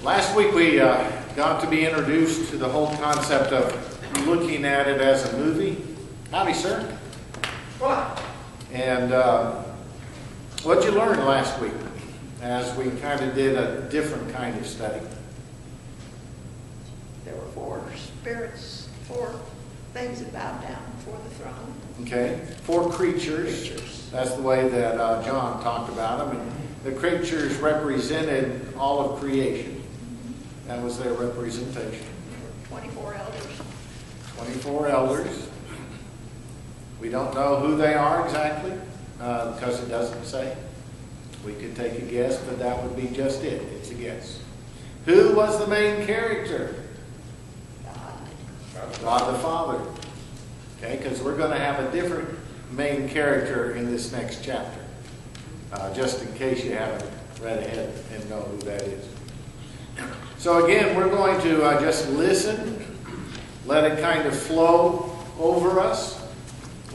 Last week we got to be introduced to the whole concept of looking at it as a movie. Howdy, sir. And what'd you learn last week as we kind of did a different kind of study? There were four spirits, four things that bowed down before the throne. Okay, four creatures. That's the way that John talked about them. And the creatures represented all of creation. That was their representation. 24 elders. 24 elders. We don't know who they are exactly because it doesn't say. We could take a guess, but that would be just it. It's a guess. Who was the main character? God the Father. Okay, because we're going to have a different main character in this next chapter. Just in case you haven't read ahead and know who that is. So again, we're going to just listen. Let it kind of flow over us.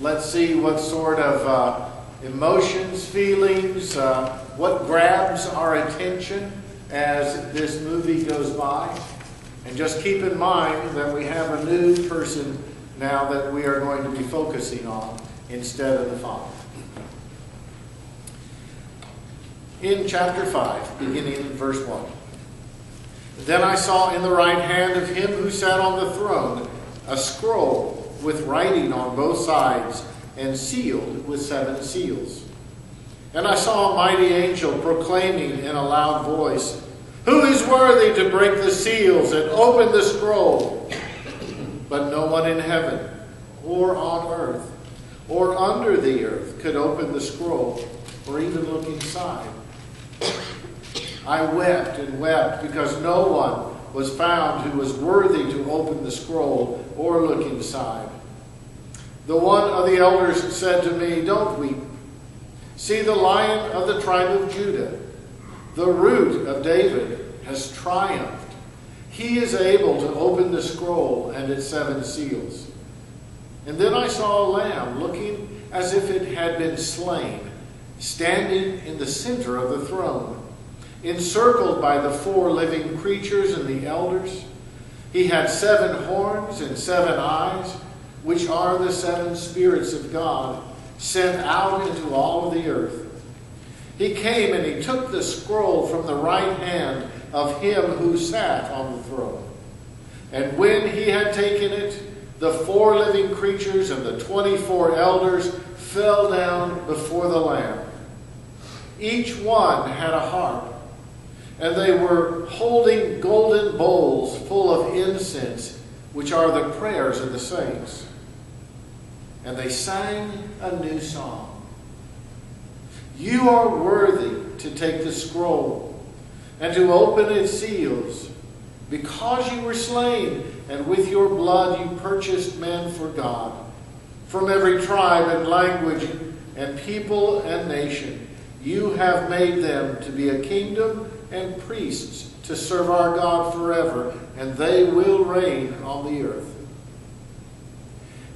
Let's see what sort of emotions, feelings, what grabs our attention as this movie goes by. And just keep in mind that we have a new person now that we are going to be focusing on instead of the Father. In chapter 5, beginning in verse 1. Then I saw in the right hand of him who sat on the throne a scroll with writing on both sides and sealed with 7 seals. And I saw a mighty angel proclaiming in a loud voice, "Who is worthy to break the seals and open the scroll?" But no one in heaven or on earth or under the earth could open the scroll or even look inside. I wept and wept because no one was found who was worthy to open the scroll or look inside. The one of the elders said to me, "Don't weep. See, the Lion of the tribe of Judah, the Root of David, has triumphed. He is able to open the scroll and its 7 seals." And then I saw a lamb looking as if it had been slain, standing in the center of the throne, encircled by the 4 living creatures and the elders. He had 7 horns and 7 eyes, which are the 7 spirits of God, sent out into all of the earth. He came and he took the scroll from the right hand of him who sat on the throne. And when he had taken it, the 4 living creatures and the 24 elders fell down before the Lamb. Each one had a harp, and they were holding golden bowls full of incense, which are the prayers of the saints. And they sang a new song. "You are worthy to take the scroll and to open its seals, because you were slain, and with your blood you purchased men for God, from every tribe and language and people and nation. You have made them to be a kingdom and priests to serve our God forever, and they will reign on the earth."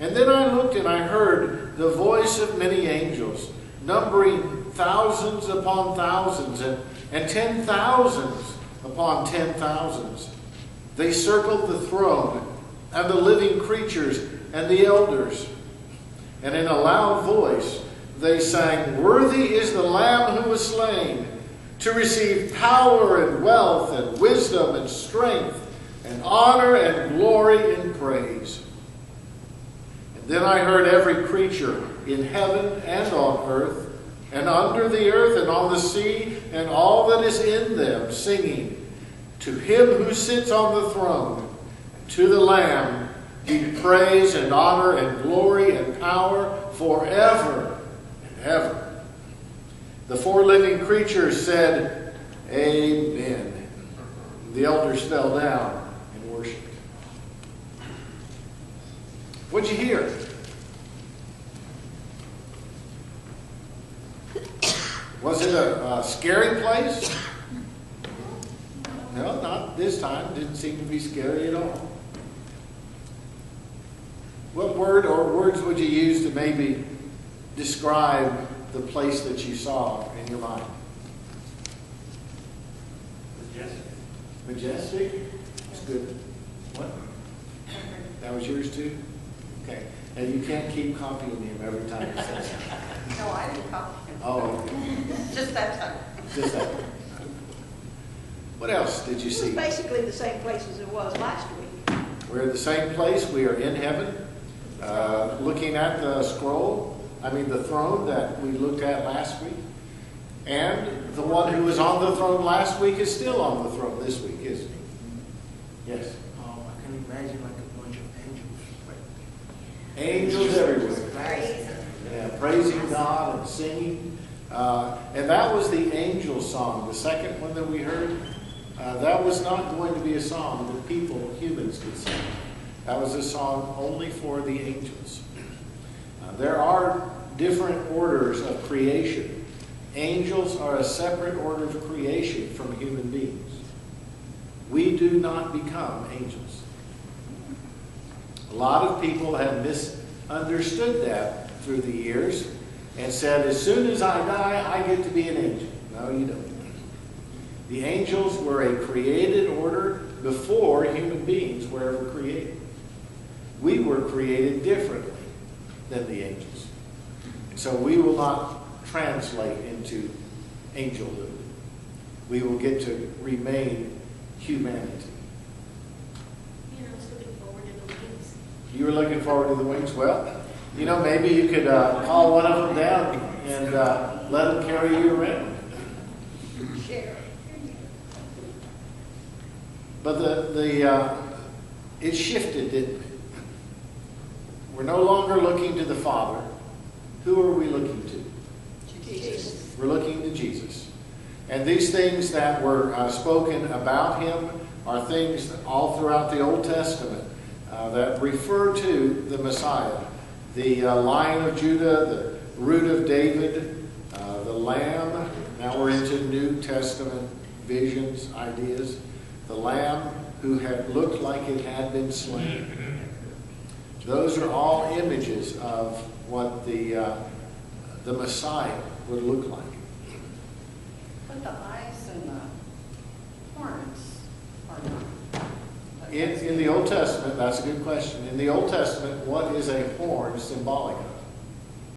And then I looked and I heard the voice of many angels, numbering thousands upon thousands and 10,000s upon 10,000s. They circled the throne and the living creatures and the elders. And in a loud voice they sang, "Worthy is the Lamb who was slain, to receive power and wealth and wisdom and strength and honor and glory and praise." And then I heard every creature in heaven and on earth and under the earth and on the sea and all that is in them singing, "To him who sits on the throne and to the Lamb be praise and honor and glory and power forever and ever." The 4 living creatures said, "Amen." The elders fell down and worshipped. What'd you hear? Was it a scary place? No, not this time. Didn't seem to be scary at all. What word or words would you use to maybe describe the place that you saw in your mind? Majestic? That's good. What? That was yours too? Okay. And you can't keep copying him every time he says something. No, I didn't copy him. Oh, okay. Just that time. Just that. What else did you It was see? basically the same place as it was last week. We're in the same place. We are in heaven, looking at the the throne that we looked at last week. And the one who was on the throne last week is still on the throne this week, isn't he? Yes. I can imagine like a bunch of angels. Angels everywhere. Praise. Yeah, praising God and singing. And that was the angel song, the second one that we heard. That was not going to be a song that humans could sing. That was a song only for the angels. There are different orders of creation. Angels are a separate order of creation from human beings. We do not become angels. A lot of people have misunderstood that through the years and said, as soon as I die, I get to be an angel. No, you don't. The angels were a created order before human beings were ever created. We were created differently than the angels. So we will not translate into angelhood. We will get to remain humanity. I was looking forward to the wings. You were looking forward to the wings? Well, maybe you could call one of them down and let them carry you around. Share. But it shifted, didn't it? We're no longer looking to the Father. Who are we looking to? Jesus. We're looking to Jesus. And these things that were spoken about him are things all throughout the Old Testament that refer to the Messiah. The Lion of Judah, the Root of David, the Lamb. Now we're into New Testament visions, ideas. The Lamb who had looked like it had been slain. Those are all images of what the Messiah would look like. But the eyes and the horns are not. In the Old Testament, that's a good question. In the Old Testament, what is a horn symbolic of?